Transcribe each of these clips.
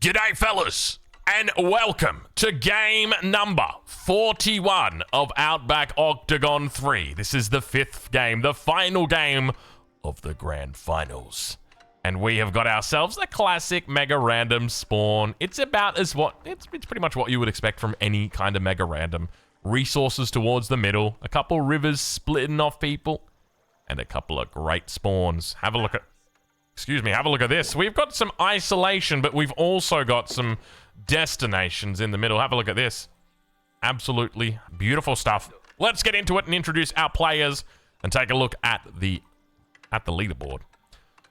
G'day, fellas, and welcome to game number 41 of Outback Octagon 3. This is the 5th game, the final game of the grand finals. And we have got ourselves a classic mega random spawn. It's about as it's pretty much what you would expect from any kind of mega random. Resources towards the middle, a couple rivers splitting off people, and a couple of great spawns. Have a look at this. We've got some isolation, but we've also got some destinations in the middle. Have a look at this. Absolutely beautiful stuff. Let's get into it and introduce our players and take a look at the leaderboard.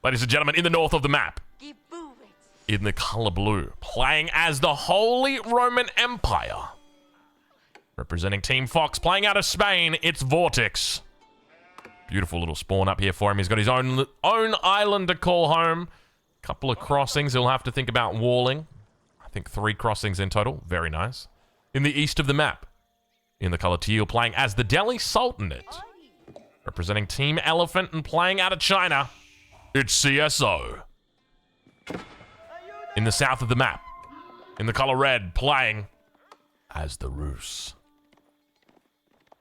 Ladies and gentlemen, in the north of the map, in the color blue, playing as the Holy Roman Empire. Representing Team Fox, playing out of Spain, it's Vortex. Beautiful little spawn up here for him. He's got his own island to call home. Couple of crossings he'll have to think about walling. I think 3 crossings in total. Very nice. In the east of the map, in the color teal, playing as the Delhi Sultanate. Representing Team Elephant and playing out of China, it's CSO. In the south of the map, in the color red, playing as the Rus.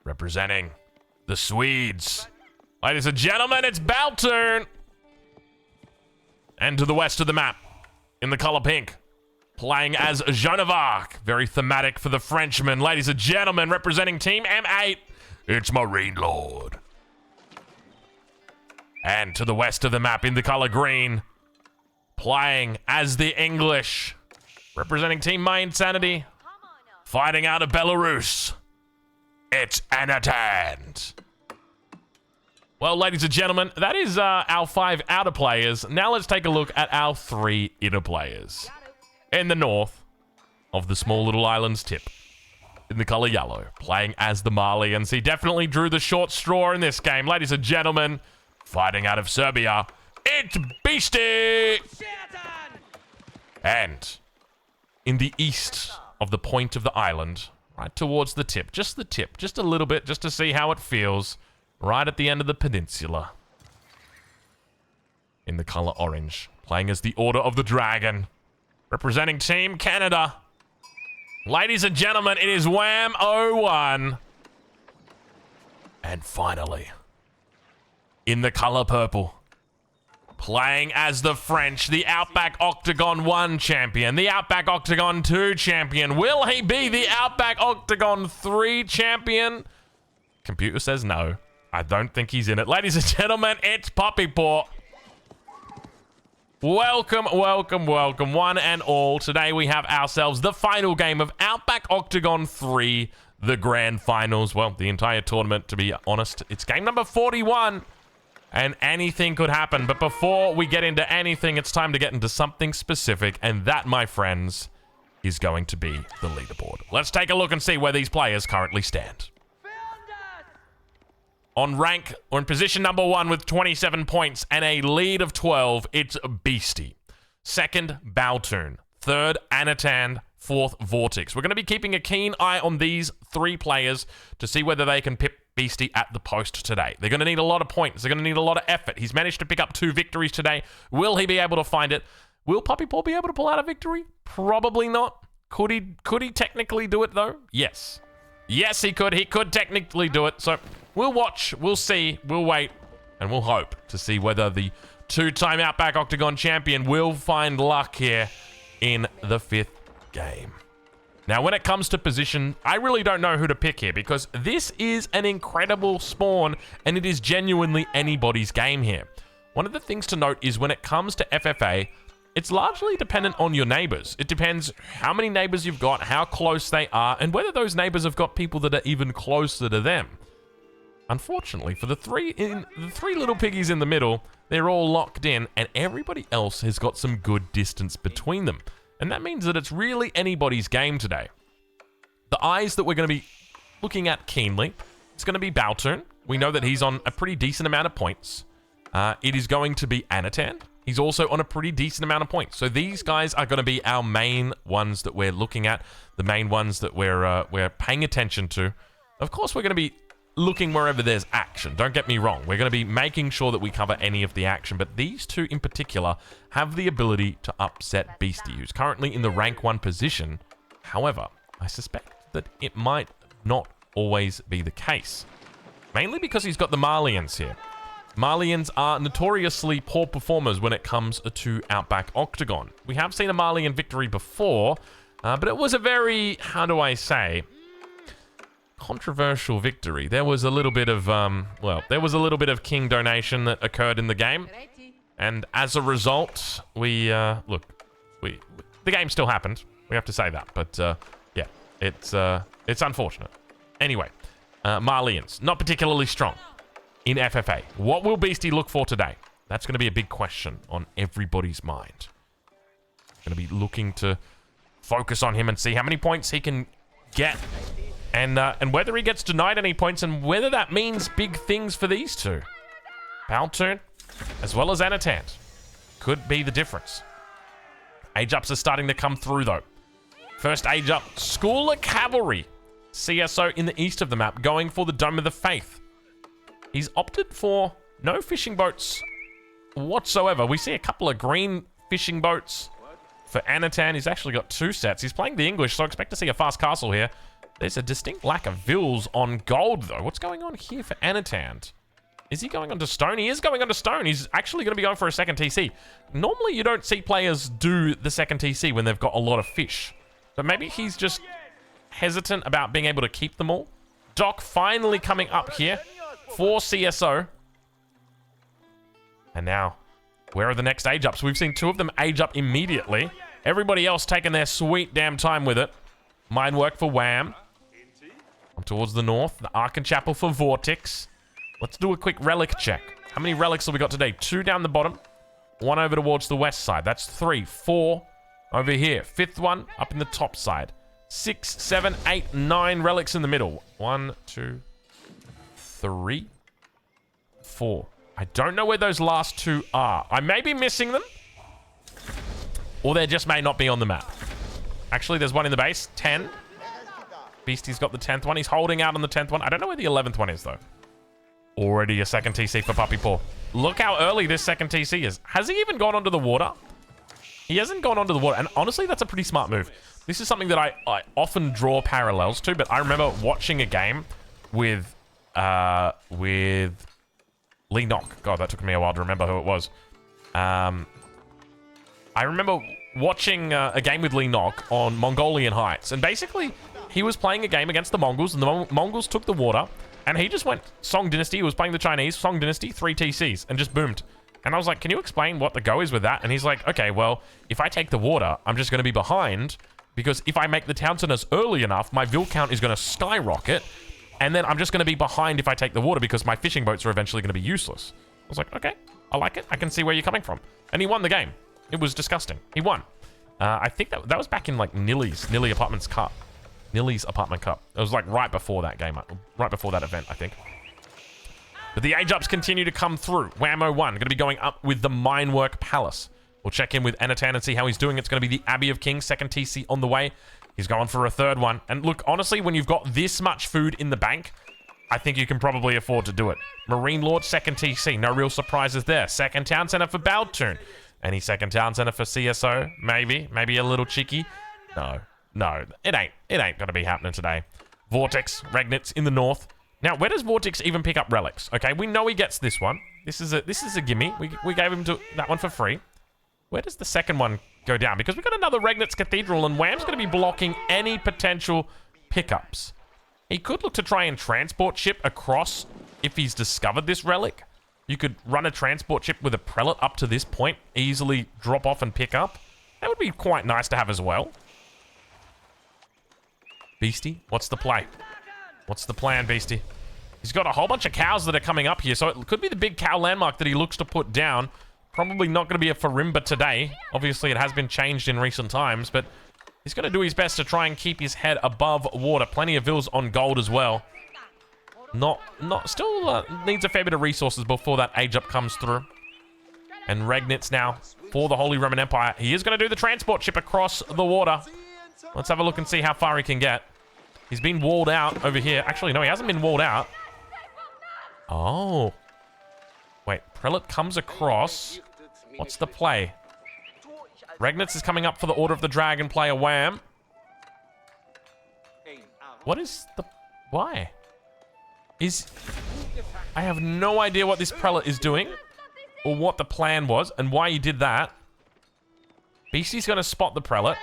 Representing the Swedes. Ladies and gentlemen, it's Balturn. And to the west of the map, in the color pink, playing as Joan of Arc. Very thematic for the Frenchman. Ladies and gentlemen, representing Team M8, it's Marine Lord. And to the west of the map, in the color green, playing as the English, representing Team My Insanity, fighting out of Belarus, it's Anatand. Well, ladies and gentlemen, that is our 5 outer players. Now let's take a look at our 3 inner players. In the north of the small little island's tip, in the color yellow, playing as the Malians. He definitely drew the short straw in this game. Ladies and gentlemen, fighting out of Serbia, it's Beastie! And in the east of the point of the island, right towards the tip, just a little bit, just to see how it feels, right at the end of the peninsula, in the color orange, playing as the Order of the Dragon, representing Team Canada. Ladies and gentlemen, it is Wham 01. And finally, in the color purple, playing as the French, the Outback Octagon 1 champion, the Outback Octagon 2 champion. Will he be the Outback Octagon 3 champion? Computer says no. I don't think he's in it. Ladies and gentlemen, it's Puppy Paw. Welcome, welcome, welcome, one and all. Today we have ourselves the final game of Outback Octagon 3, the grand finals. Well, the entire tournament, to be honest. It's game number 41. And anything could happen. But before we get into anything, it's time to get into something specific. And that, my friends, is going to be the leaderboard. Let's take a look and see where these players currently stand. On rank, or in position number 1 with 27 points and a lead of 12, it's Beastie. Second, Balturn. Third, Anatand. Fourth, Vortex. We're going to be keeping a keen eye on these 3 players to see whether they can pip Beastie at the post today. They're going to need a lot of points. They're going to need a lot of effort. He's managed to pick up 2 victories today. Will he be able to find it? Will Puppy Paw be able to pull out a victory? Probably not. Could he technically do it, though? Yes. Yes, he could. He could technically do it. So we'll watch. We'll see. We'll wait. And we'll hope to see whether the 2-time Outback Octagon champion will find luck here in the 5th game. Now, when it comes to position, I really don't know who to pick here because this is an incredible spawn and it is genuinely anybody's game here. One of the things to note is when it comes to FFA, it's largely dependent on your neighbors. It depends how many neighbors you've got, how close they are, and whether those neighbors have got people that are even closer to them. Unfortunately, for the 3 little piggies in the middle, they're all locked in and everybody else has got some good distance between them. And that means that it's really anybody's game today. The eyes that we're going to be looking at keenly, it's going to be Balturn. We know that he's on a pretty decent amount of points. It is going to be Anatand. He's also on a pretty decent amount of points. So these guys are going to be our main ones that we're looking at, the main ones that we're paying attention to. Of course, we're going to be looking wherever there's action. Don't get me wrong. We're going to be making sure that we cover any of the action, but these two in particular have the ability to upset Beastie, who's currently in the rank 1 position. However, I suspect that it might not always be the case. Mainly because he's got the Malians here. Malians are notoriously poor performers when it comes to Outback Octagon. We have seen a Malian victory before, but it was a very, how do I say, controversial victory. There was a little bit of, there was a little bit of king donation that occurred in the game. And as a result, the game still happened. We have to say that. But, yeah, it's unfortunate. Anyway, Malians, not particularly strong in FFA. What will Beastie look for today? That's going to be a big question on everybody's mind. Going to be looking to focus on him and see how many points he can get. And whether he gets denied any points and whether that means big things for these two. Balturn, as well as Anatant, could be the difference. Age-ups are starting to come through, though. First age-up, School of Cavalry. CSO in the east of the map, going for the Dome of the Faith. He's opted for no fishing boats whatsoever. We see a couple of green fishing boats for Anatant. He's actually got 2 sets. He's playing the English, so I expect to see a fast castle here. There's a distinct lack of vills on gold, though. What's going on here for Anatant? Is he going onto stone? He is going onto stone. He's actually going to be going for a second TC. Normally, you don't see players do the second TC when they've got a lot of fish. But maybe he's just hesitant about being able to keep them all. Doc finally coming up here for CSO. And now, where are the next age-ups? We've seen 2 of them age up immediately. Everybody else taking their sweet damn time with it. Mine work for Wham. I'm towards the north. The Arkan Chapel for Vortex. Let's do a quick relic check. How many relics have we got today? 2 down the bottom. 1 over towards the west side. That's 3. 4 over here. 5th one up in the top side. 6, 7, 8, 9 relics in the middle. 1, 2, 3, 4. I don't know where those last 2 are. I may be missing them. Or they just may not be on the map. Actually, there's 1 in the base. 10. Beastie's got the 10th one. He's holding out on the 10th one. I don't know where the 11th one is, though. Already a second TC for Puppy Paw. Look how early this second TC is. Has he even gone onto the water? He hasn't gone onto the water. And honestly, that's a pretty smart move. This is something that I often draw parallels to, but I remember watching a game with Lee Nock. God, that took me a while to remember who it was. I remember watching a game with Lee Nock on Mongolian Heights, and basically he was playing a game against the Mongols, and the Mongols took the water, and he just went Song Dynasty. He was playing the Chinese, Song Dynasty, 3 TCs, and just boomed. And I was like, can you explain what the go is with that? And he's like, okay, well, if I take the water, I'm just going to be behind, because if I make the town centers early enough, my vill count is going to skyrocket, and then I'm just going to be behind if I take the water, because my fishing boats are eventually going to be useless. I was like, okay, I like it. I can see where you're coming from. And he won the game. It was disgusting. He won. I think that was back in like Nilly's Apartments Cup. Nilly's Apartment Cup. It was like right before that game, right before that event, I think. But the age-ups continue to come through. Whammo 1, going to be going up with the Minework Palace. We'll check in with Anatant and see how he's doing. It's going to be the Abbey of Kings, second TC on the way. He's going for a 3rd one. And look, honestly, when you've got this much food in the bank, I think you can probably afford to do it. Marine Lord, second TC. No real surprises there. Second Town Center for Balturn. Any second Town Center for CSO? Maybe. Maybe a little cheeky. No, it ain't going to be happening today. Vortex, Regnitz in the north. Now, where does Vortex even pick up relics? Okay, we know he gets this one. This is a gimme. We gave him that one for free. Where does the second one go down? Because we've got another Regnitz Cathedral, and Wham's going to be blocking any potential pickups. He could look to try and transport ship across if he's discovered this relic. You could run a transport ship with a prelate up to this point, easily drop off and pick up. That would be quite nice to have as well. Beastie, what's the play? What's the plan, Beastie? He's got a whole bunch of cows that are coming up here, so it could be the big cow landmark that he looks to put down. Probably not going to be a Farimba today. Obviously, it has been changed in recent times, but he's going to do his best to try and keep his head above water. Plenty of vills on gold as well. Still needs a fair bit of resources before that age up comes through. And Regnitz now for the Holy Roman Empire. He is going to do the transport ship across the water. Let's have a look and see how far he can get. He's been walled out over here. Actually, no, he hasn't been walled out. Oh. Wait, Prelate comes across. What's the play? Regnitz is coming up for the Order of the Dragon player Wham. What is the... Why? I have no idea what this Prelate is doing. Or what the plan was. And why he did that. Beastie's going to spot the Prelate.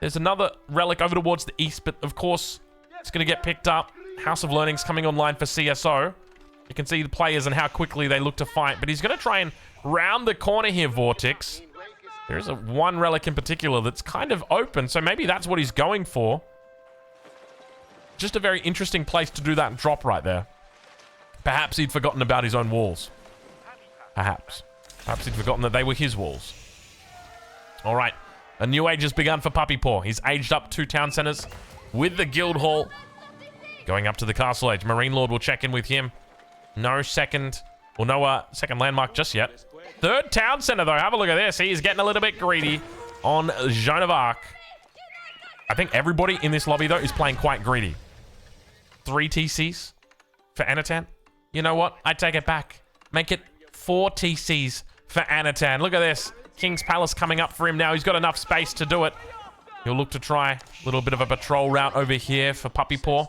There's another relic over towards the east. But of course, it's going to get picked up. House of Learning's coming online for CSO. You can see the players and how quickly they look to fight. But he's going to try and round the corner here, Vortex. There is one relic in particular that's kind of open, so maybe that's what he's going for. Just a very interesting place to do that drop right there. Perhaps he'd forgotten about his own walls. Perhaps. Perhaps he'd forgotten that they were his walls. All right. A new age has begun for Puppy Paw. He's aged up 2 town centers with the guild hall. Going up to the castle age. Marine Lord will check in with him. No second landmark just yet. 3rd town center, though. Have a look at this. He's getting a little bit greedy on Joan of Arc. I think everybody in this lobby, though, is playing quite greedy. 3 TCs for Anatan. You know what? I take it back. Make it 4 TCs for Anatan. Look at this. King's Palace coming up for him now. He's got enough space to do it. He'll look to try a little bit of a patrol route over here for Puppy Paw.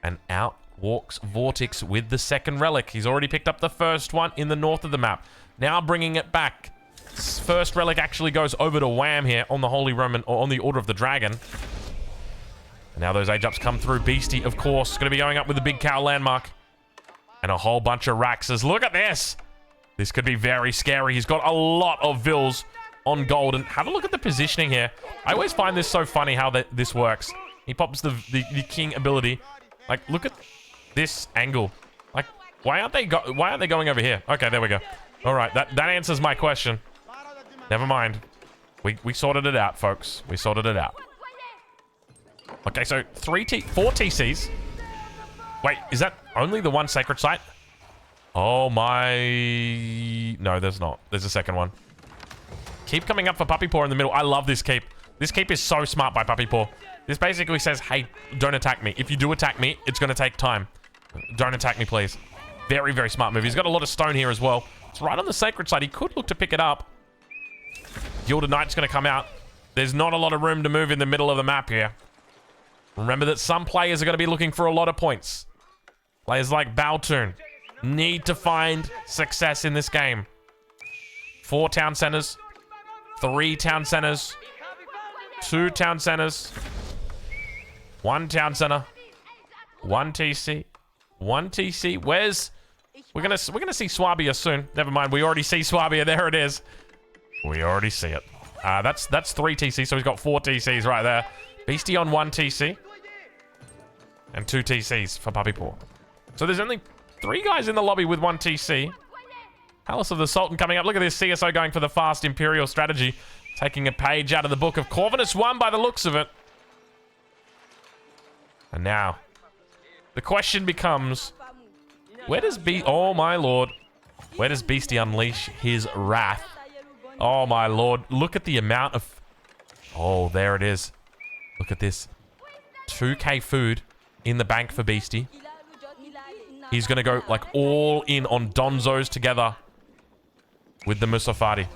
And out walks Vortex with the 2nd relic. He's already picked up the 1st one in the north of the map. Now bringing it back. 1st relic actually goes over to Wham here on the Holy Roman, or on the Order of the Dragon. And now those age ups come through. Beastie, of course, going to be going up with the big cow landmark. And a whole bunch of Raxes. Look at this. This could be very scary. He's got a lot of Vills on Golden. Have a look at the positioning here. I always find this so funny how this works. He pops the King ability. Like, look at this angle. Like, why aren't they going over here? Okay, there we go. All right, that answers my question. Never mind. We sorted it out, folks. We sorted it out. Okay, so 4 TCs. Wait, is that only the one sacred site? Oh my... No, there's not. There's a 2nd one. Keep coming up for Puppy Paw in the middle. I love this keep. This keep is so smart by Puppy Paw. This basically says, hey, don't attack me. If you do attack me, it's going to take time. Don't attack me, please. Very, very smart move. He's got a lot of stone here as well. It's right on the sacred side. He could look to pick it up. Gilded Knight's going to come out. There's not a lot of room to move in the middle of the map here. Remember that some players are going to be looking for a lot of points. Players like Baltoon need to find success in this game. 4 town centers. 3 town centers. 2 town centers. 1 town center. 1 TC. 1 TC. Where's... We're gonna see Swabia soon. Never mind. We already see Swabia. There it is. We already see it. That's 3 TC, so he's got 4 TCs right there. Beastie on 1 TC. And 2 TCs for Puppy Paw. So there's only 3 guys in the lobby with 1 TC. Palace of the Sultan coming up. Look at this CSO going for the fast Imperial strategy. Taking a page out of the book of Corvinus 1 by the looks of it. And now, the question becomes, where does oh my lord, where does Beastie unleash his wrath? Oh my lord, look at the amount of, oh, there it is. Look at this. 2k food in the bank for Beastie. He's going to go like all in on Donzos together with the Musafati.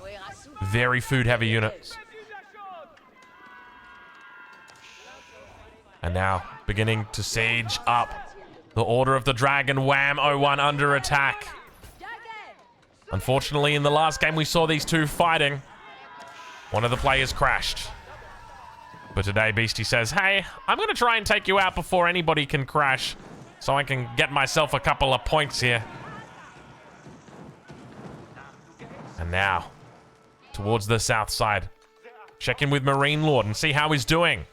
Very food heavy units. And now beginning to siege up the Order of the Dragon. Wham 01 under attack. Unfortunately, in the last game we saw these two fighting. One of the players crashed. But today Beastie says, hey, I'm going to try and take you out before anybody can crash, so I can get myself a couple of points here. And now, towards the south side. Check in with Marine Lord and see how he's doing.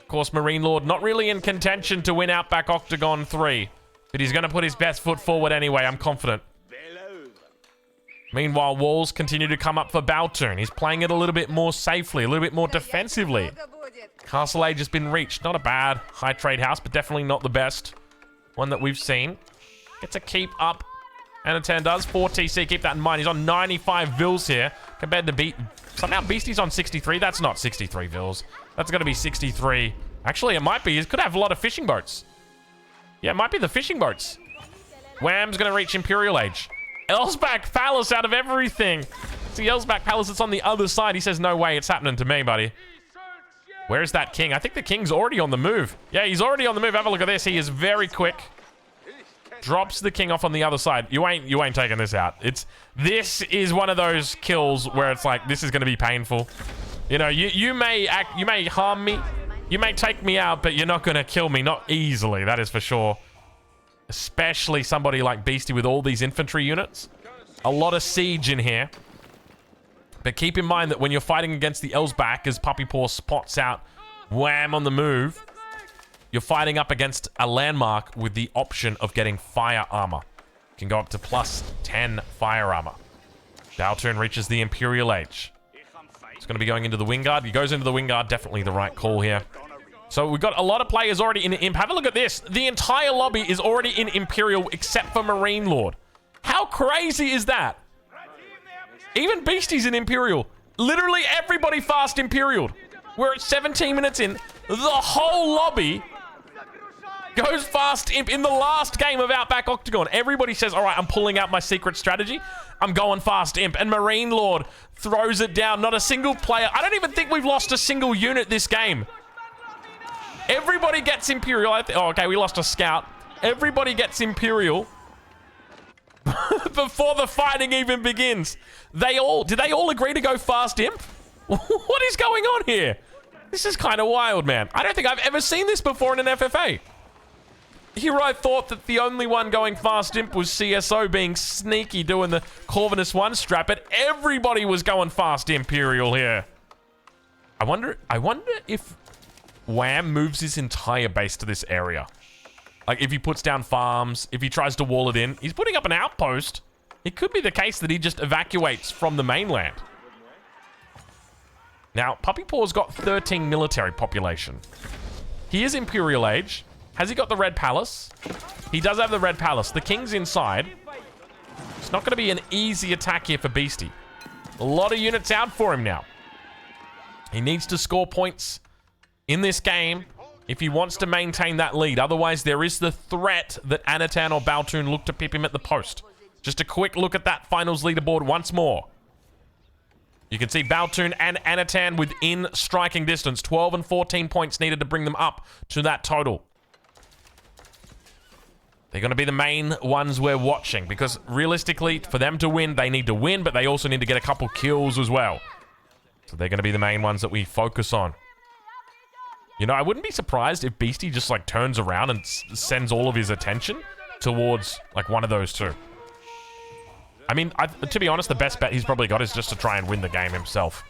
Of course, Marine Lord not really in contention to win Outback Octagon 3. But he's going to put his best foot forward anyway, I'm confident. Meanwhile, walls continue to come up for Baltoon. He's playing it a little bit more safely, a little bit more defensively. Castle Age has been reached. Not a bad high trade house, but definitely not the best one that we've seen. Gets a keep up. Anatan does. 4 TC, keep that in mind. He's on 95 Vils here compared to somehow Beastie's on 63. That's not 63 Vils. That's going to be 63. Actually, it might be. He could have a lot of fishing boats. Yeah, it might be the fishing boats. Wham's going to reach Imperial Age. Elsbach Palace out of everything. It's the Elsbach Palace that's on the other side. He says, no way, it's happening to me, buddy. Where's that king? I think the king's already on the move. Yeah, he's already on the move. Have a look at this. He is very quick. Drops the king off on the other side. You ain't taking this out. This is one of those kills where it's like, this is going to be painful. You know, you may harm me. You may take me out, but you're not going to kill me. Not easily, that is for sure. Especially somebody like Beastie with all these infantry units. A lot of siege in here. But keep in mind that when you're fighting against the Elsbach, as Puppy Paw spots out Wham on the move, you're fighting up against a landmark with the option of getting fire armor. You can go up to plus 10 fire armor. Balturn reaches the Imperial Age. It's going to be going into the Wingard. He goes into the Wingard. Definitely the right call here. So we've got a lot of players already in Imp. Have a look at this. The entire lobby is already in Imperial except for Marine Lord. How crazy is that? Even Beastie's in Imperial. Literally everybody fast Imperial. We're at 17 minutes in. The whole lobby goes fast Imp in the last game of Outback Octagon. Everybody says, all right, I'm pulling out my secret strategy. I'm going fast Imp. And Marine Lord throws it down. Not a single player. I don't even think we've lost a single unit this game. Everybody gets Imperial. Oh, okay, we lost a scout. Everybody gets Imperial before the fighting even begins. Did they all agree to go fast Imp? What is going on here? This is kind of wild, man. I don't think I've ever seen this before in an FFA. Here I thought that the only one going fast Imp was CSO being sneaky doing the Corvinus 1 strap, but everybody was going fast Imperial here. I wonder if Wham moves his entire base to this area. Like if he puts down farms, if he tries to wall it in, he's putting up an outpost. It could be the case that he just evacuates from the mainland. Now, Puppy Paw's got 13 military population. He is Imperial Age. Has he got the Red Palace? He does have the Red Palace. The king's inside. It's not going to be an easy attack here for Beastie. A lot of units out for him now. He needs to score points in this game if he wants to maintain that lead. Otherwise, there is the threat that Anatan or Baltoon look to pip him at the post. Just a quick look at that finals leaderboard once more. You can see Baltoon and Anatan within striking distance. 12 and 14 points needed to bring them up to that total. They're going to be the main ones we're watching because realistically, for them to win, they need to win, but they also need to get a couple kills as well. So they're going to be the main ones that we focus on. You know, I wouldn't be surprised if Beastie just like turns around and sends all of his attention towards like one of those two. I mean, to be honest, the best bet he's probably got is just to try and win the game himself.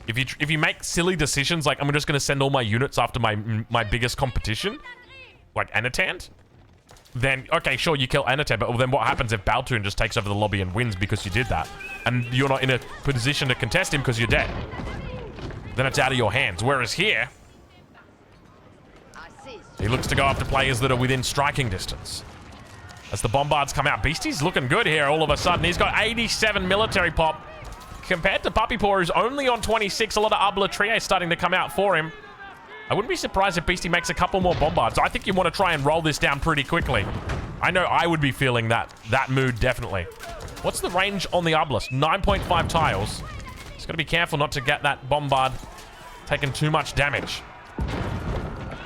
If you make silly decisions like I'm just going to send all my units after my biggest competition, like Anatan, then okay, sure, you kill Anatan, but then what happens if Baltoon just takes over the lobby and wins because you did that, and you're not in a position to contest him because you're dead? Then it's out of your hands. Whereas here, he looks to go after players that are within striking distance. As the bombards come out, Beastie's looking good here all of a sudden. He's got 87 military pop. Compared to Puppy Paw, who's only on 26, a lot of Arbitrie starting to come out for him. I wouldn't be surprised if Beastie makes a couple more bombards. I think you want to try and roll this down pretty quickly. I know I would be feeling that mood, definitely. What's the range on the obelisk? 9.5 tiles. Just got to be careful not to get that bombard taking too much damage.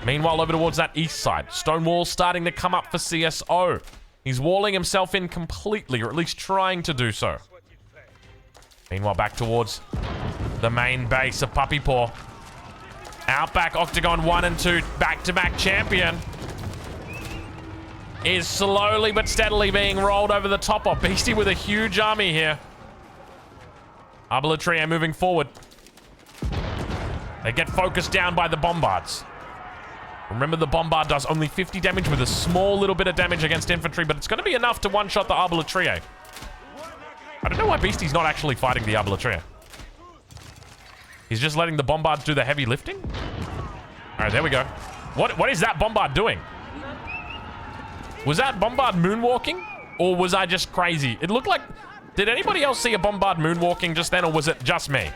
Meanwhile, over towards that east side, stone wall starting to come up for CSO. He's walling himself in completely, or at least trying to do so. Meanwhile, back towards the main base of Puppy Paw. Outback Octagon 1 and 2, back-to-back champion, is slowly but steadily being rolled over the top of. Beastie with a huge army here. Arbitrie moving forward. They get focused down by the bombards. Remember, the bombard does only 50 damage with a small little bit of damage against infantry, but it's going to be enough to one-shot the Arbitrie. I don't know why Beastie's not actually fighting the Arbitrie. He's just letting the bombards do the heavy lifting? All right, there we go. What is that bombard doing? Was that bombard moonwalking? Or was I just crazy? It looked like... Did anybody else see a bombard moonwalking just then, or was it just me?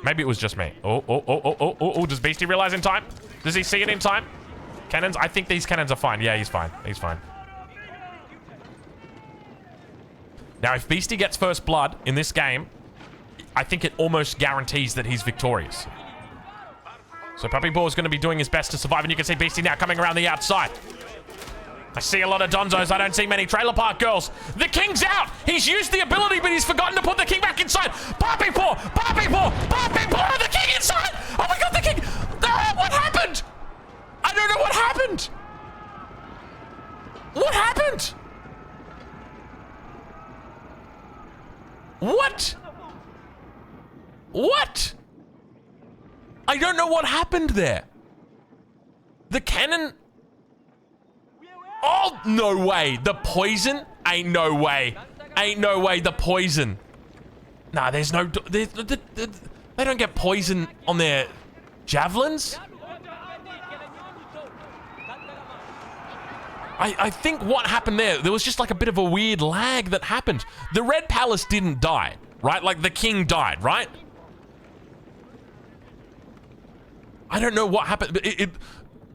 Maybe it was just me. Oh, does Beastie realize in time? Does he see it in time? Cannons? I think these cannons are fine. Yeah, he's fine. He's fine. Now, if Beastie gets first blood in this game, I think it almost guarantees that he's victorious. So Puppy Paw is going to be doing his best to survive, and you can see Beastie now coming around the outside. I see a lot of Donzos. I don't see many Trailer Park Girls. The King's out. He's used the ability, but he's forgotten to put the King back inside. Puppy Paw! Puppy Paw! Puppy Paw! The King inside! Oh my God, the King! What happened? I don't know what happened. What happened? What? What? I don't know what happened there. The cannon... Oh, no way. The poison? Ain't no way. Ain't no way. The poison. Nah, there's no... They don't get poison on their javelins? I think what happened there was just like a bit of a weird lag that happened. The Red Palace didn't die, right? Like the King died, right? I don't know what happened.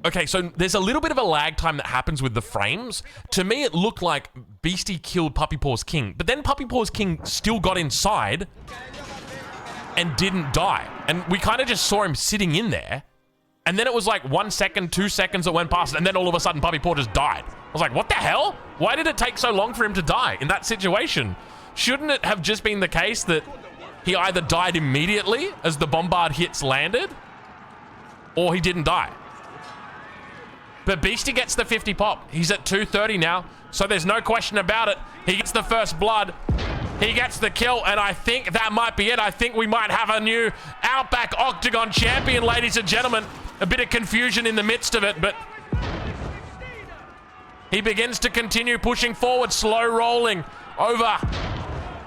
Okay, so there's a little bit of a lag time that happens with the frames. To me, it looked like Beastie killed Puppy Paw's King, but then Puppy Paw's King still got inside and didn't die. And we kind of just saw him sitting in there. And then it was like 1 second, 2 seconds that went past, and then all of a sudden Puppy Paw just died. I was like, what the hell? Why did it take so long for him to die in that situation? Shouldn't it have just been the case that he either died immediately as the bombard hits landed, or he didn't die? But Beastie gets the 50 pop. He's at 230 now, so there's no question about it. He gets the first blood. He gets the kill, and I think that might be it. I think we might have a new Outback Octagon champion, ladies and gentlemen. A bit of confusion in the midst of it, but he begins to continue pushing forward, slow rolling over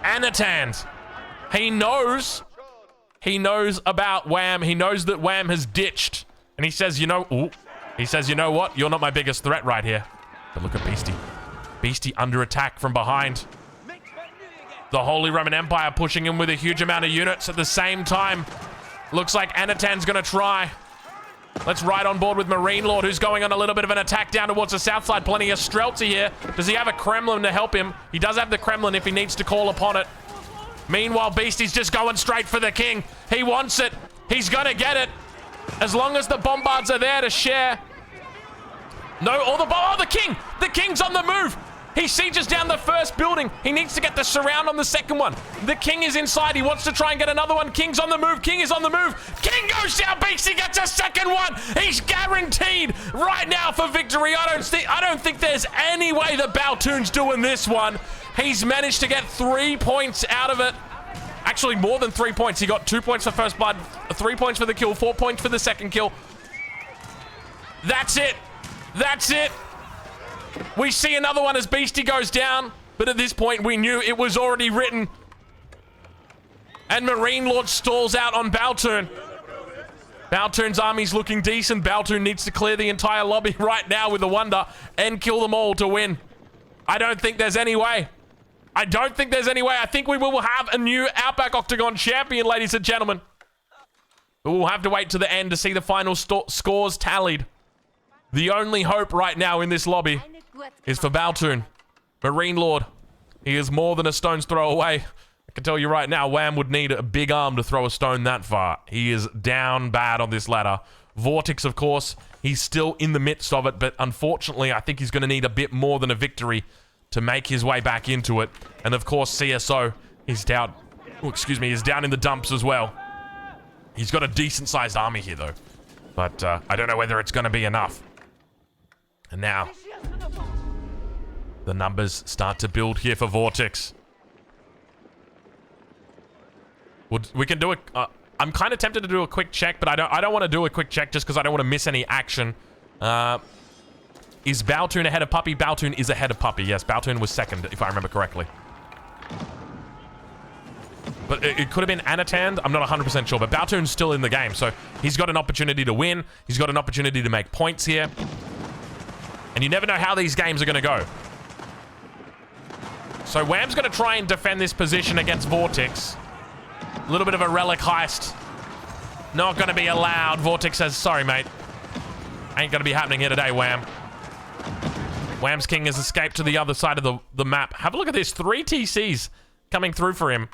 Anatans. He knows about Wham. He knows that Wham has ditched, and he says, you know what? You're not my biggest threat right here. But look at Beastie. Beastie under attack from behind. The Holy Roman Empire pushing him with a huge amount of units at the same time. Looks like Anatan's gonna try. Let's ride on board with Marine Lord, who's going on a little bit of an attack down towards the south side. Plenty of Streltsy here. Does he have a Kremlin to help him? He does have the Kremlin if he needs to call upon it. Meanwhile, Beastie's just going straight for the King. He wants it. He's gonna get it. As long as the bombards are there to share. No, oh, the King! The King's on the move! He sieges down the first building. He needs to get the surround on the second one. The King is inside. He wants to try and get another one. King's on the move. King is on the move. King goes down. Beastie gets a second one. He's guaranteed right now for victory. I don't think there's any way that Baltoon's doing this one. He's managed to get 3 points out of it. Actually, more than 3 points. He got 2 points for first blood, 3 points for the kill, 4 points for the second kill. That's it. That's it. We see another one as Beastie goes down, but at this point we knew it was already written. And Marine Lord stalls out on Baltoon. Baltoon's army's looking decent. Baltoon needs to clear the entire lobby right now with the Wonder and kill them all to win. I don't think there's any way. I don't think there's any way. I think we will have a new Outback Octagon champion, ladies and gentlemen. But we'll have to wait to the end to see the final scores tallied. The only hope right now in this lobby is for Baltoon. Marine Lord, he is more than a stone's throw away. I can tell you right now, Wham would need a big arm to throw a stone that far. He is down bad on this ladder. Vortex, of course, he's still in the midst of it, but unfortunately, I think he's going to need a bit more than a victory to make his way back into it. And of course, CSO, he's down. Oh, excuse me, he's down in the dumps as well. He's got a decent-sized army here, though. But I don't know whether it's going to be enough. And now, the numbers start to build here for Vortex. We can do it. I'm kind of tempted to do a quick check, but I don't want to do a quick check just because I don't want to miss any action. Is Baltoon ahead of Puppy? Baltoon is ahead of Puppy. Yes, Baltoon was second, if I remember correctly. But it could have been Anatan. I'm not 100% sure, but Baltoon's still in the game, so he's got an opportunity to win. He's got an opportunity to make points here. And you never know how these games are going to go. So Wham's going to try and defend this position against Vortex. A little bit of a relic heist. Not going to be allowed. Vortex says, sorry, mate. Ain't going to be happening here today, Wham. Wham's King has escaped to the other side of the map. Have a look at this. 3 TCs coming through for him.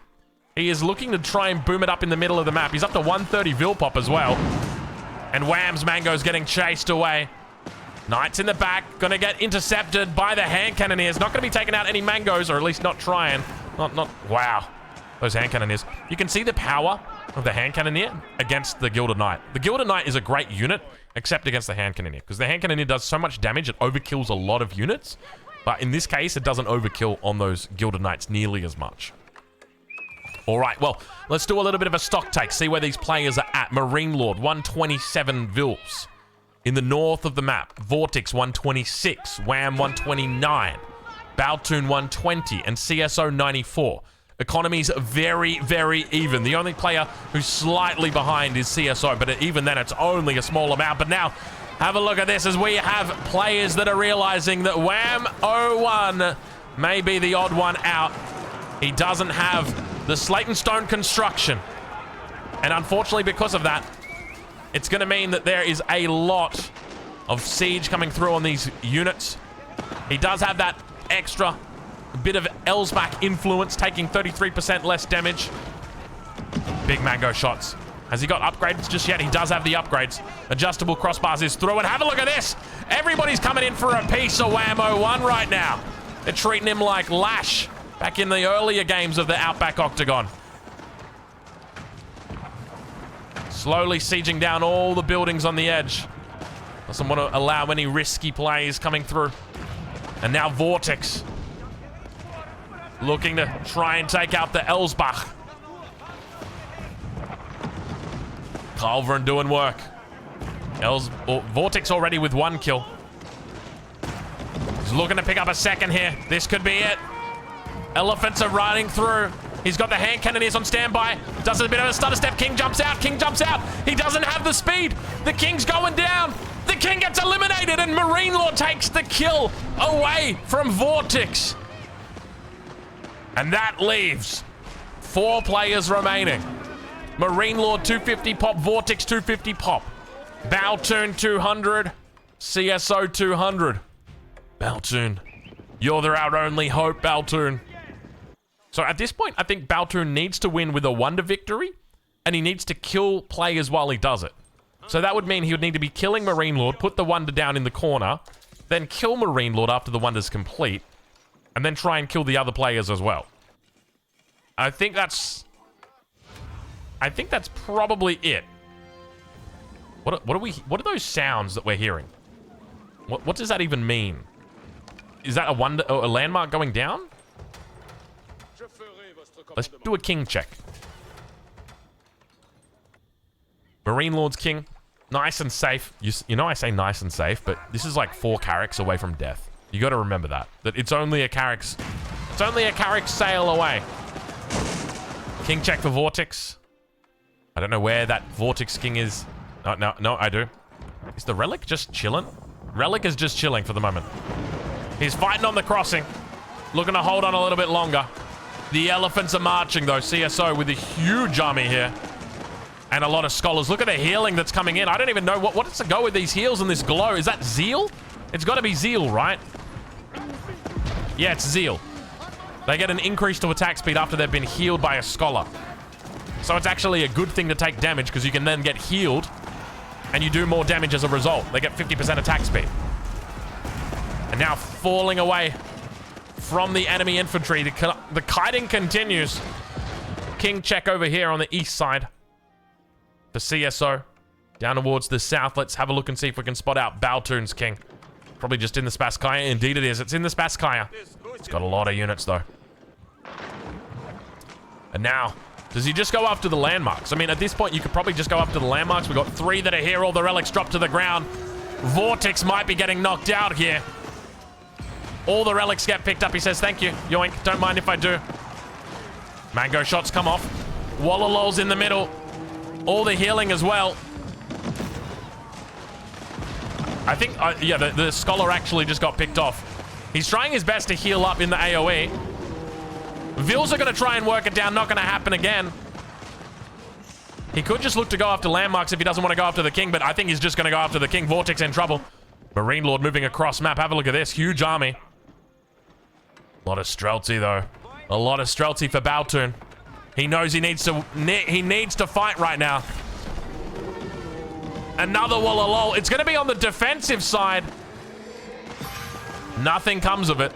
He is looking to try and boom it up in the middle of the map. He's up to 130 Vilpop as well. And Wham's Mango's getting chased away. Knight's in the back. Gonna get intercepted by the hand cannoneers. Not gonna be taking out any Mangoes, or at least not trying. Wow. Those hand cannoneers. You can see the power of the hand cannoneer against the Gilded Knight. The Gilded Knight is a great unit, except against the hand cannoneer, because the hand cannoneer does so much damage, it overkills a lot of units. But in this case, it doesn't overkill on those Gilded Knights nearly as much. All right, well, let's do a little bit of a stock take, see where these players are at. Marine Lord, 127 Vils. In the north of the map, Vortex, 126. Wham, 129. Baltoon, 120. And CSO, 94. Economy's very, very even. The only player who's slightly behind is CSO, but even then, it's only a small amount. But now, have a look at this as we have players that are realizing that Wham 01 may be the odd one out. He doesn't have the Slate and Stone construction. And unfortunately, because of that, it's going to mean that there is a lot of siege coming through on these units. He does have that extra bit of Elsbach influence, taking 33% less damage. Big Mango shots. Has he got upgrades just yet? He does have the upgrades. Adjustable crossbars is through. And have a look at this. Everybody's coming in for a piece of Wham 01 right now. They're treating him like Lash back in the earlier games of the Outback Octagon. Slowly sieging down all the buildings on the edge. Doesn't want to allow any risky plays coming through. And now Vortex. Looking to try and take out the Elsbach. Culverin doing work. Vortex already with 1 kill. He's looking to pick up a second here. This could be it. Elephants are riding through. He's got the hand cannoneers on standby. Does a bit of a stutter step. King jumps out. King jumps out. He doesn't have the speed. The King's going down. The King gets eliminated, and Marine Lord takes the kill away from Vortex. And that leaves 4 players remaining. Marine Lord 250 pop, Vortex 250 pop. Baltoon 200, CSO 200. Baltoon, you're our only hope, Baltoon. So at this point, I think Baltoon needs to win with a wonder victory, and he needs to kill players while he does it. So that would mean he would need to be killing Marine Lord, put the wonder down in the corner, then kill Marine Lord after the wonder's complete, and then try and kill the other players as well. I think that's probably it. What are those sounds that we're hearing? What does that even mean? Is that a wonder or a landmark going down? Let's do a king check. Marine Lord's king. Nice and safe. You know I say nice and safe, but this is like 4 carracks away from death. You got to remember that. That it's only a carrack's sail away. King check for Vortex. I don't know where that Vortex king is. No, I do. Is the Relic just chilling? Relic is just chilling for the moment. He's fighting on the crossing. Looking to hold on a little bit longer. The elephants are marching, though. CSO with a huge army here. And a lot of scholars. Look at the healing that's coming in. I don't even know what's to go with these heals and this glow. Is that Zeal? It's got to be Zeal, right? Yeah, it's Zeal. They get an increase to attack speed after they've been healed by a scholar. So it's actually a good thing to take damage because you can then get healed and you do more damage as a result. They get 50% attack speed. And now falling away from the enemy infantry. The kiting continues. King check over here on the east side. For CSO. Down towards the south. Let's have a look and see if we can spot out Baltoon's king. Probably just in the Spasskaya. Indeed it is. It's in the Spasskaya. It's got a lot of units though. And now, does he just go after the landmarks? I mean, at this point, you could probably just go after the landmarks. We've got 3 that are here. All the relics drop to the ground. Vortex might be getting knocked out here. All the relics get picked up. He says, thank you. Yoink. Don't mind if I do. Mango shots come off. Wallalol's in the middle. All the healing as well. I think, yeah, the scholar actually just got picked off. He's trying his best to heal up in the AoE. Vils are going to try and work it down. Not going to happen again. He could just look to go after landmarks if he doesn't want to go after the king, but I think he's just going to go after the king. Vortex in trouble. Marine Lord moving across map. Have a look at this. Huge army. A lot of Streltsy, though. A lot of Streltsy for Baltun. He knows he needs to fight right now. Another Walla lol. It's going to be on the defensive side. Nothing comes of it.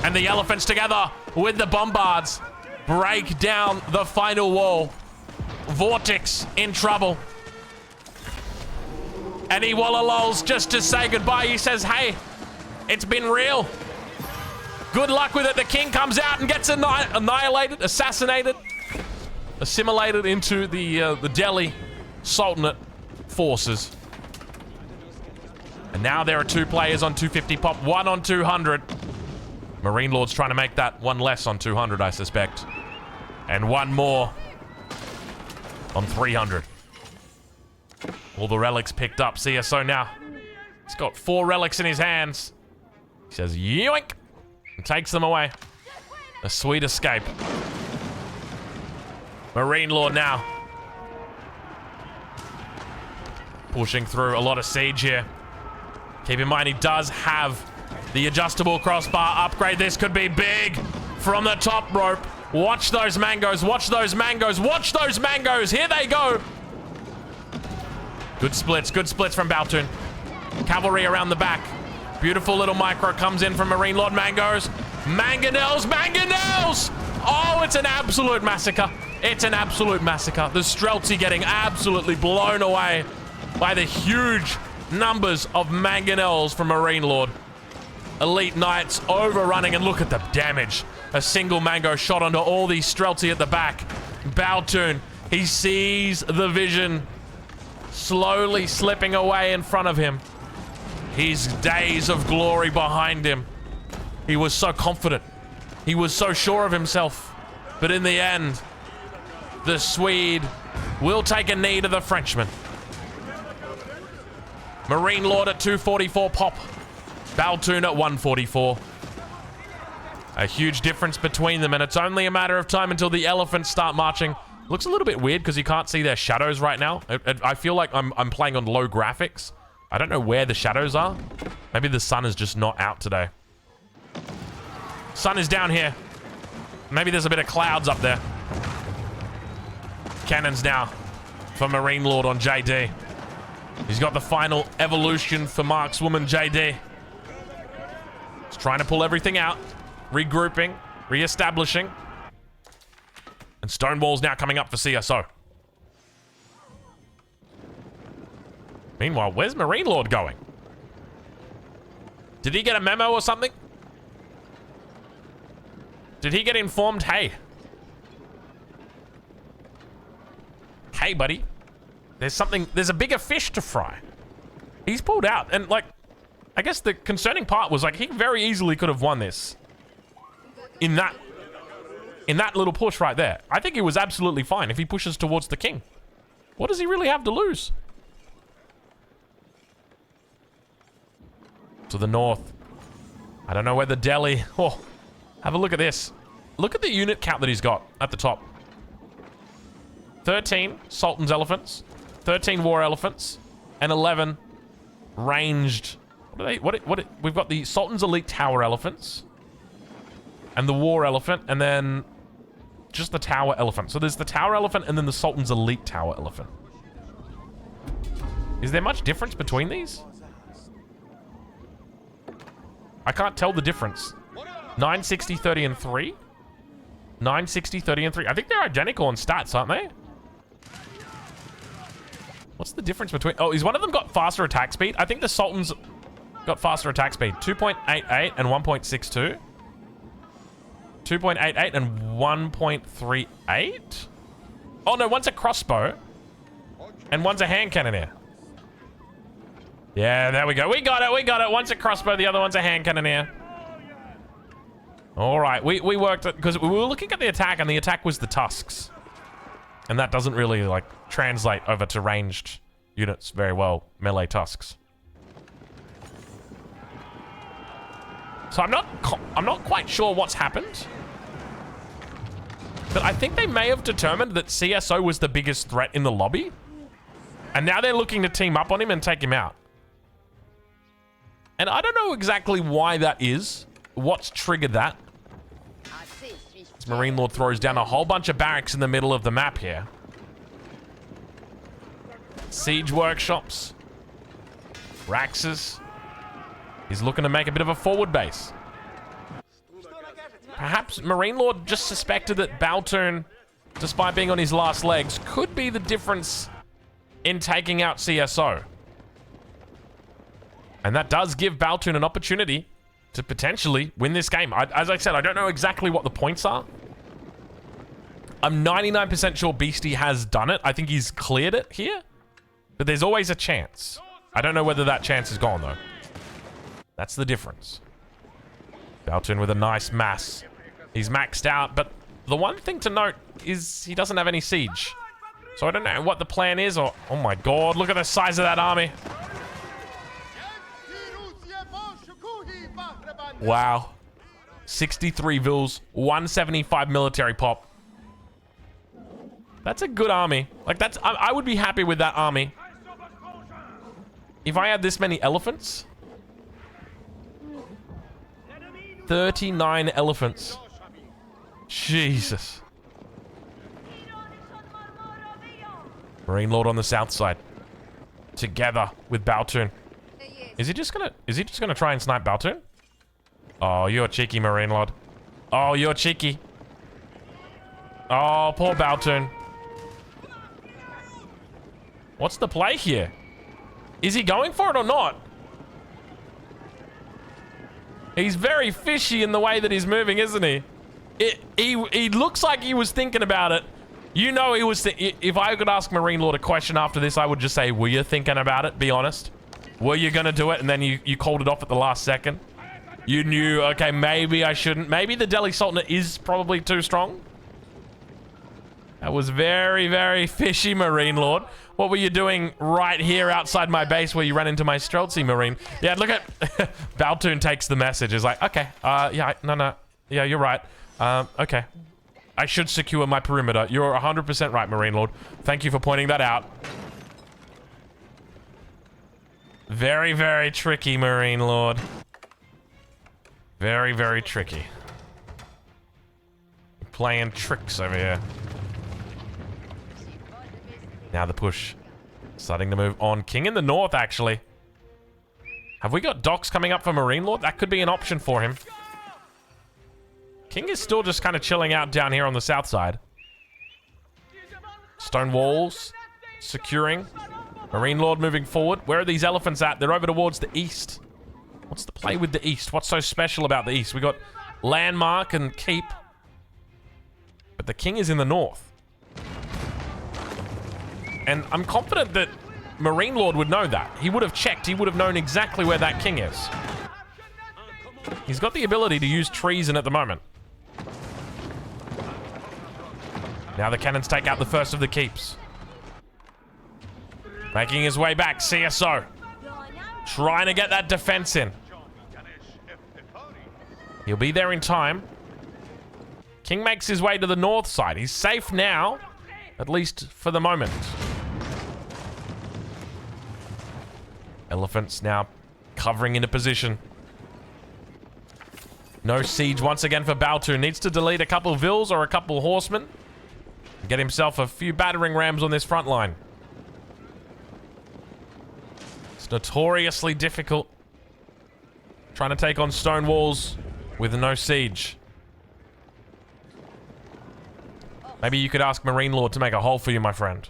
And the elephants together with the bombards break down the final wall. Vortex in trouble. And he Walla lols just to say goodbye. He says, hey, it's been real. Good luck with it. The king comes out and gets annihilated, assassinated, assimilated into the Delhi Sultanate forces. And now there are 2 players on 250 pop, 1 on 200. Marine Lord's trying to make that 1 less on 200, I suspect. And 1 more on 300. All the relics picked up. CSO now. He's got 4 relics in his hands. He says, yoink, and takes them away. A sweet escape. Marine Lord now. Pushing through a lot of siege here. Keep in mind, he does have the adjustable crossbar upgrade. This could be big from the top rope. Watch those mangoes. Watch those mangoes. Watch those mangoes. Here they go. Good splits. Good splits from Baltun. Cavalry around the back. Beautiful little micro comes in from Marine Lord. Mangoes. Mangonels. Mangonels. Oh, it's an absolute massacre. It's an absolute massacre. The Streltsy getting absolutely blown away by the huge numbers of mangonels from Marine Lord. Elite Knights overrunning, and look at the damage. A single mango shot onto all these Streltsy at the back. Baltun, he sees the vision slowly slipping away in front of him. His days of glory behind him. He was so confident. He was so sure of himself. But in the end, the Swede will take a knee to the Frenchman. Marine Lord at 244 pop. Baltun at 144. A huge difference between them, and it's only a matter of time until the elephants start marching. Looks a little bit weird because you can't see their shadows right now. I feel like I'm playing on low graphics. I don't know where the shadows are. Maybe the sun is just not out today. Sun is down here. Maybe there's a bit of clouds up there. Cannons now for Marine Lord on JD. He's got the final evolution for Markswoman JD. He's trying to pull everything out. Regrouping. Re-establishing. And Stonewall's now coming up for CSO. Meanwhile, where's Marine Lord going? Did he get a memo or something? Did he get informed? Hey, buddy. There's a bigger fish to fry. He's pulled out. And, like, I guess the concerning part was, like, he very easily could have won this. In that little push right there. I think he was absolutely fine if he pushes towards the king. What does he really have to lose? To the north. I don't know where the Delhi... Oh, have a look at this. Look at the unit count that he's got at the top. 13 Sultan's elephants. 13 war elephants. And 11 ranged... What are they? We've got the Sultan's elite tower elephants. And the war elephant. And then... just the tower elephant. So there's the tower elephant and then the Sultan's elite tower elephant. Is there much difference between these? I can't tell the difference. 960, 30, and 3? 960, 30, and 3. I think they're identical in stats, aren't they? What's the difference between... Oh, is one of them got faster attack speed? I think the Sultan's got faster attack speed. 2.88 and 1.62. 2.88 and 1.38? Oh, no, one's a crossbow. And one's a hand cannoneer. Yeah, there we go. We got it. One's a crossbow, the other one's a hand cannoneer. All right, we worked it because we were looking at the attack, and the attack was the tusks. And that doesn't really, like, translate over to ranged units very well. Melee tusks. So I'm not quite sure what's happened. But I think they may have determined that CSO was the biggest threat in the lobby. And now they're looking to team up on him and take him out. And I don't know exactly why that is. What's triggered that? This Marine Lord throws down a whole bunch of barracks in the middle of the map here. Siege workshops. Raxes. He's looking to make a bit of a forward base. Perhaps Marine Lord just suspected that Baltune, despite being on his last legs, could be the difference in taking out CSO. And that does give Baltune an opportunity to potentially win this game. As I said, I don't know exactly what the points are. I'm 99% sure Beastie has done it. I think he's cleared it here. But there's always a chance. I don't know whether that chance is gone, though. That's the difference. Baltune with a nice mass. He's maxed out, but the one thing to note is he doesn't have any siege. So I don't know what the plan is, or... Oh my god, look at the size of that army. Wow. 63 vils, 175 military pop. That's a good army. Like, that's... I would be happy with that army. If I had this many elephants... 39 elephants. Jesus. Marine Lord on the south side. Together with Baltune. Is he just gonna try and snipe Baltune? Oh, you're cheeky, Marine Lord. Oh, you're cheeky. Oh, poor Baltune. What's the play here? Is he going for it or not? He's very fishy in the way that he's moving, isn't he? He looks like he was thinking about it. You know he was... If I could ask Marine Lord a question after this, I would just say, were you thinking about it? Be honest. Were you going to do it and then you called it off at the last second? You knew, okay, maybe I shouldn't. Maybe the Delhi Sultanate is probably too strong. That was very, very fishy, Marine Lord. What were you doing right here outside my base where you ran into my Streltsy, Marine? Yeah, look at... Baltune takes the message. Is like, okay, yeah, no. Yeah, you're right. Okay. I should secure my perimeter. You're 100% right, Marine Lord. Thank you for pointing that out. Very, very tricky, Marine Lord. Very, very tricky. Playing tricks over here. Now the push. Starting to move on. King in the north, actually. Have we got docks coming up for Marine Lord? That could be an option for him. King is still just kind of chilling out down here on the south side. Stone walls. Securing. Marine Lord moving forward. Where are these elephants at? They're over towards the east. What's the play with the east? What's so special about the east? We got landmark and keep. But the king is in the north. And I'm confident that Marine Lord would know that. He would have checked. He would have known exactly where that king is. He's got the ability to use treason at the moment. Now the cannons take out the first of the keeps. Making his way back, CSO. Trying to get that defense in. He'll be there in time. King makes his way to the north side. He's safe now, at least for the moment. Elephants now covering into position. No siege once again for Baltune. Needs to delete a couple of Vils or a couple of horsemen. Get himself a few battering rams on this front line. It's notoriously difficult trying to take on stone walls with no siege. Maybe you could ask Marine Lord to make a hole for you, my friend.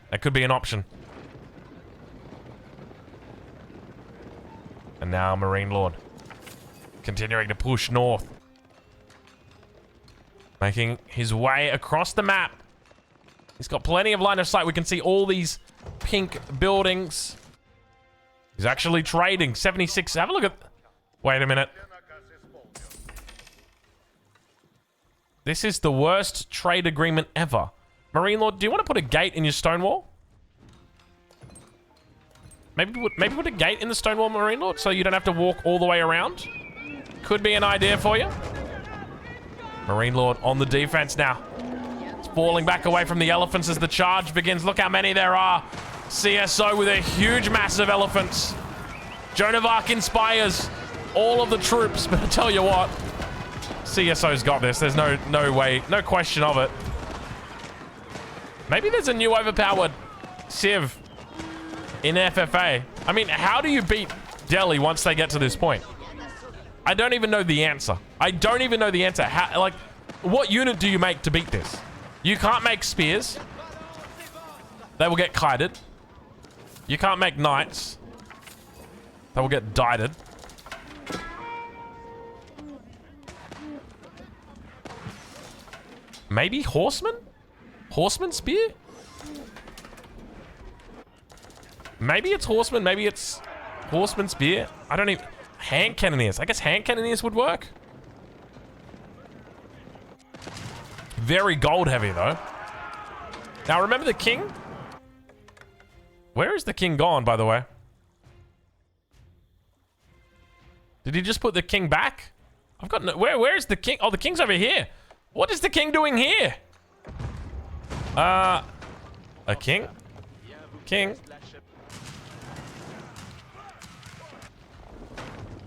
That could be an option. And now Marine Lord continuing to push north. Making his way across the map. He's got plenty of line of sight. We can see all these pink buildings. He's actually trading. 76. Have a look at... Wait a minute. This is the worst trade agreement ever. Marine Lord, do you want to put a gate in your stone wall? Maybe put a gate in the stone wall, Marine Lord, so you don't have to walk all the way around. Could be an idea for you. Marine Lord on the defense now. It's falling back away from the elephants as the charge begins. Look how many there are. CSO with a huge mass of elephants. Joan of Arc inspires all of the troops, but I tell you what, CSO's got this. There's no way, no question of it. Maybe there's a new overpowered Civ in FFA. I mean, how do you beat Delhi once they get to this point? I don't even know the answer. I don't even know the answer. How, like, what unit do you make to beat this? You can't make spears. They will get kited. You can't make knights. They will get dieted. Maybe horsemen? Horseman spear? Maybe it's horseman. Maybe it's horseman spear. I don't even... Hand cannoneers. I guess hand cannoneers would work. Very gold heavy, though. Now, remember the king? Where is the king gone, by the way? Did he just put the king back? I've got no... Where is the king? Oh, the king's over here. What is the king doing here? A king? King?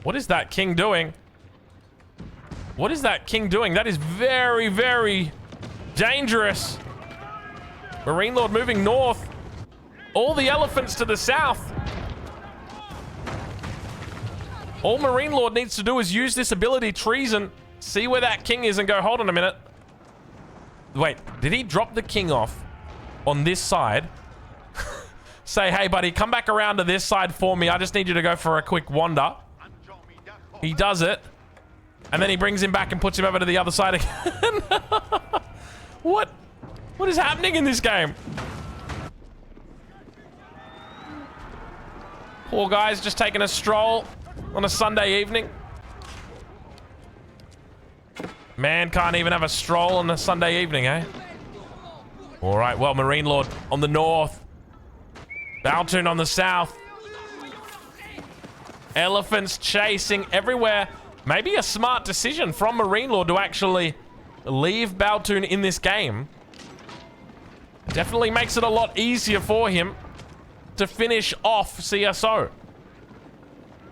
What is that king doing? What is that king doing? That is very, very dangerous. Marine Lord moving north. All the elephants to the south. All Marine Lord needs to do is use this ability, treason, see where that king is and go, hold on a minute. Wait, did he drop the king off on this side? Say, hey buddy, come back around to this side for me. I just need you to go for a quick wander. He does it. And then he brings him back and puts him over to the other side again. What is happening in this game? Poor guy's just taking a stroll on a Sunday evening. Man can't even have a stroll on a Sunday evening, eh? All right, well, Marine Lord on the north. Baltoon on the south. Elephants chasing everywhere. Maybe a smart decision from Marine Lord to actually leave Baltoon in this game. Definitely makes it a lot easier for him to finish off CSO.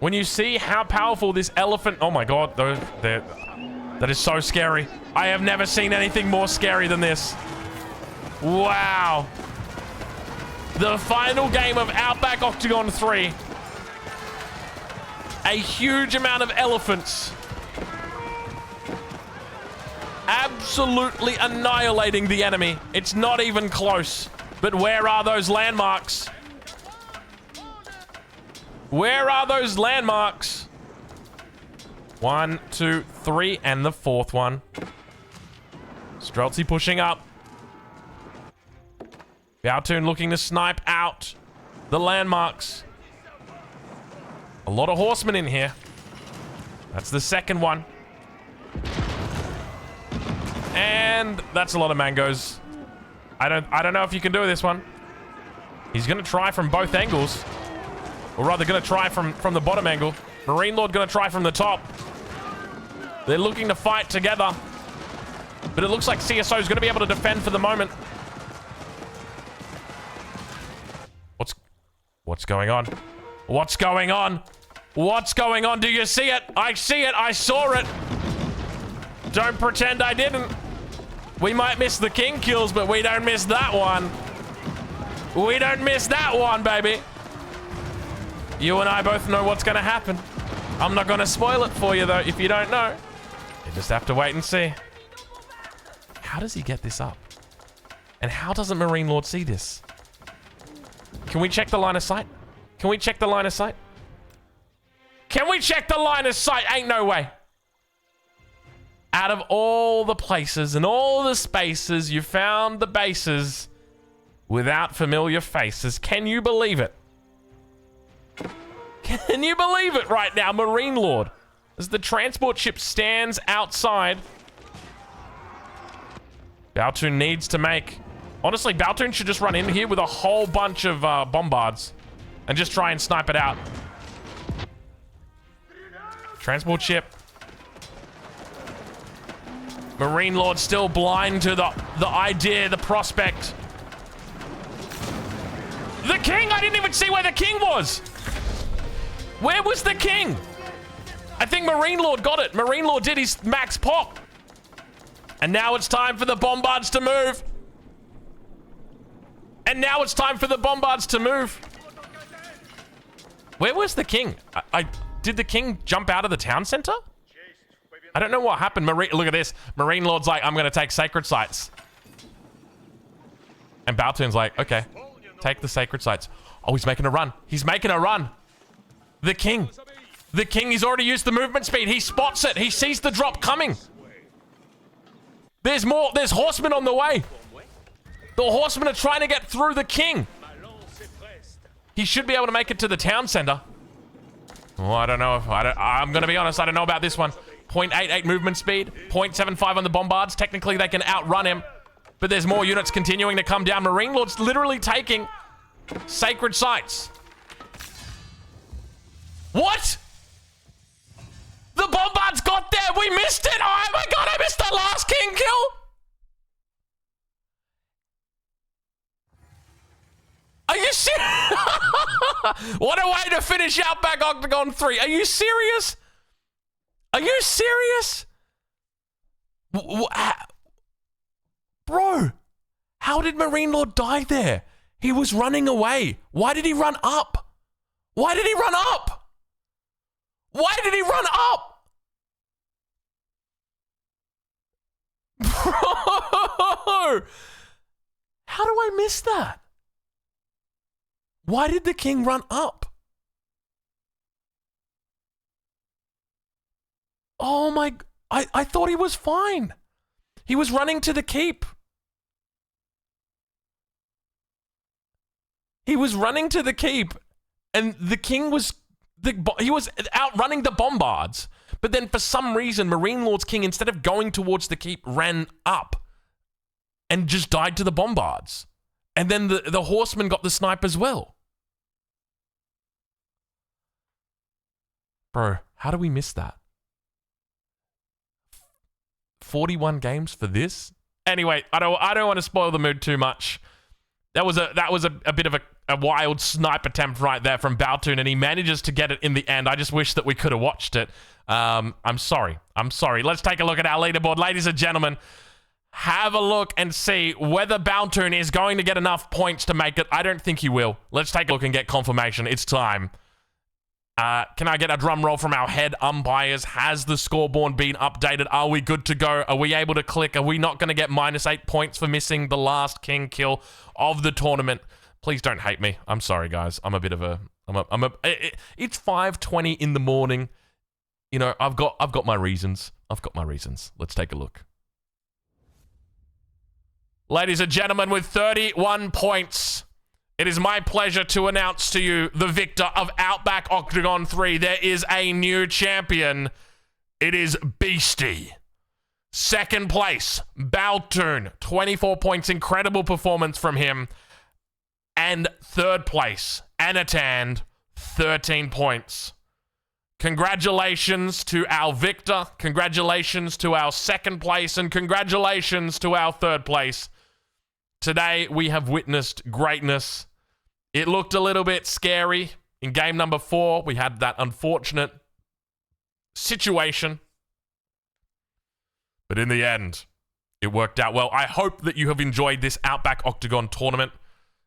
When you see how powerful this elephant... Oh my god, that is so scary. I have never seen anything more scary than this. Wow. The final game of Outback Octagon 3. A huge amount of elephants. Absolutely annihilating the enemy. It's not even close. But where are those landmarks? Where are those landmarks? 1, 2, 3, and the fourth one. Streltsy pushing up. Baltoon looking to snipe out the landmarks. A lot of horsemen in here. That's the second one. And that's a lot of mangoes. I don't know if you can do this one. He's gonna try from both angles. Or rather gonna try from the bottom angle. Marine Lord gonna try from the top. They're looking to fight together. But it looks like CSO is gonna be able to defend for the moment. What's going on? What's going on? What's going on? Do you see it? I see it. I saw it. Don't pretend I didn't. We might miss the king kills, but we don't miss that one. We don't miss that one, baby. You and I both know what's going to happen. I'm not going to spoil it for you, though, if you don't know. You just have to wait and see. How does he get this up? And how doesn't Marine Lord see this? Can we check the line of sight? Can we check the line of sight? Can we check the line of sight? Ain't no way. Out of all the places and all the spaces, you found the bases without familiar faces. Can you believe it? Can you believe it right now, Marine Lord? As the transport ship stands outside. Baltoon needs to make... Honestly, Baltoon should just run in here with a whole bunch of bombards and just try and snipe it out. Transport ship. Marine Lord still blind to the idea, the prospect. The king! I didn't even see where the king was! Where was the king? I think Marine Lord got it. Marine Lord did his max pop. And now it's time for the bombards to move. And now it's time for the bombards to move. Where was the king? Did the king jump out of the town center? I don't know what happened. Look at this. Marine Lord's like, I'm going to take sacred sites. And Baltoon's like, okay, take the sacred sites. Oh, he's making a run. He's making a run. The king. The king, he's already used the movement speed. He spots it. He sees the drop coming. There's more. There's horsemen on the way. The horsemen are trying to get through the king. He should be able to make it to the town center. Oh, I don't know if I'm going to be honest. I don't know about this one. 0.88 movement speed. 0.75 on the bombards. Technically, they can outrun him. But there's more units continuing to come down. Marine Lord's literally taking sacred sites. What? The bombards got there. We missed it. Oh my god, I missed that last king kill. Are you serious? What a way to finish Outback Octagon 3. Are you serious? Are you serious? Bro, how did Marine Lord die there? He was running away. Why did he run up? Why did he run up? Why did he run up? Bro, how do I miss that? Why did the king run up? Oh my, I thought he was fine. He was running to the keep. He was running to the keep, and the king was, he was outrunning the bombards. But then for some reason, Marine Lord's king, instead of going towards the keep, ran up and just died to the bombards. And then the horseman got the snipe as well. Bro, how do we miss that? 41 games for this? Anyway, I don't want to spoil the mood too much. That was a bit of a wild snipe attempt right there from Baltoon, and he manages to get it in the end. I just wish that we could have watched it. I'm sorry. Let's take a look at our leaderboard. Ladies and gentlemen, have a look and see whether Baltoon is going to get enough points to make it. I don't think he will. Let's take a look and get confirmation. It's time. Can I get a drum roll from our head umpires? Has the scoreboard been updated? Are we good to go? Are we able to click? Are we not going to get -8 points for missing the last king kill of the tournament? Please don't hate me. I'm sorry, guys. I'm a bit of a... It's 5:20 in the morning. You know, I've got my reasons. Let's take a look. Ladies and gentlemen, with 31 points... It is my pleasure to announce to you the victor of Outback Octagon 3. There is a new champion. It is Beastie. Second place, Baltoon. 24 points. Incredible performance from him. And third place, Anatand. 13 points. Congratulations to our victor. Congratulations to our second place. And congratulations to our third place. Today, we have witnessed greatness. It looked a little bit scary. In game number 4, we had that unfortunate situation. But in the end, it worked out well. I hope that you have enjoyed this Outback Octagon tournament.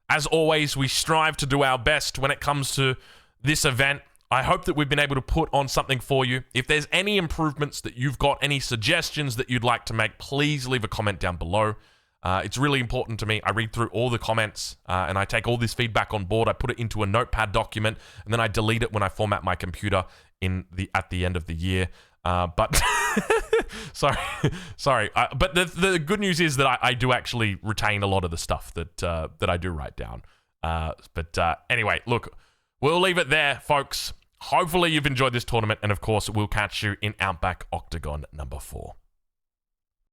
As always, we strive to do our best when it comes to this event. I hope that we've been able to put on something for you. If there's any improvements that you've got, any suggestions that you'd like to make, please leave a comment down below. It's really important to me. I read through all the comments and I take all this feedback on board. I put it into a notepad document and then I delete it when I format my computer at the end of the year. But sorry. But the good news is that I do actually retain a lot of the stuff that I do write down. But anyway, look, we'll leave it there, folks. Hopefully you've enjoyed this tournament, and of course, we'll catch you in Outback Octagon number 4.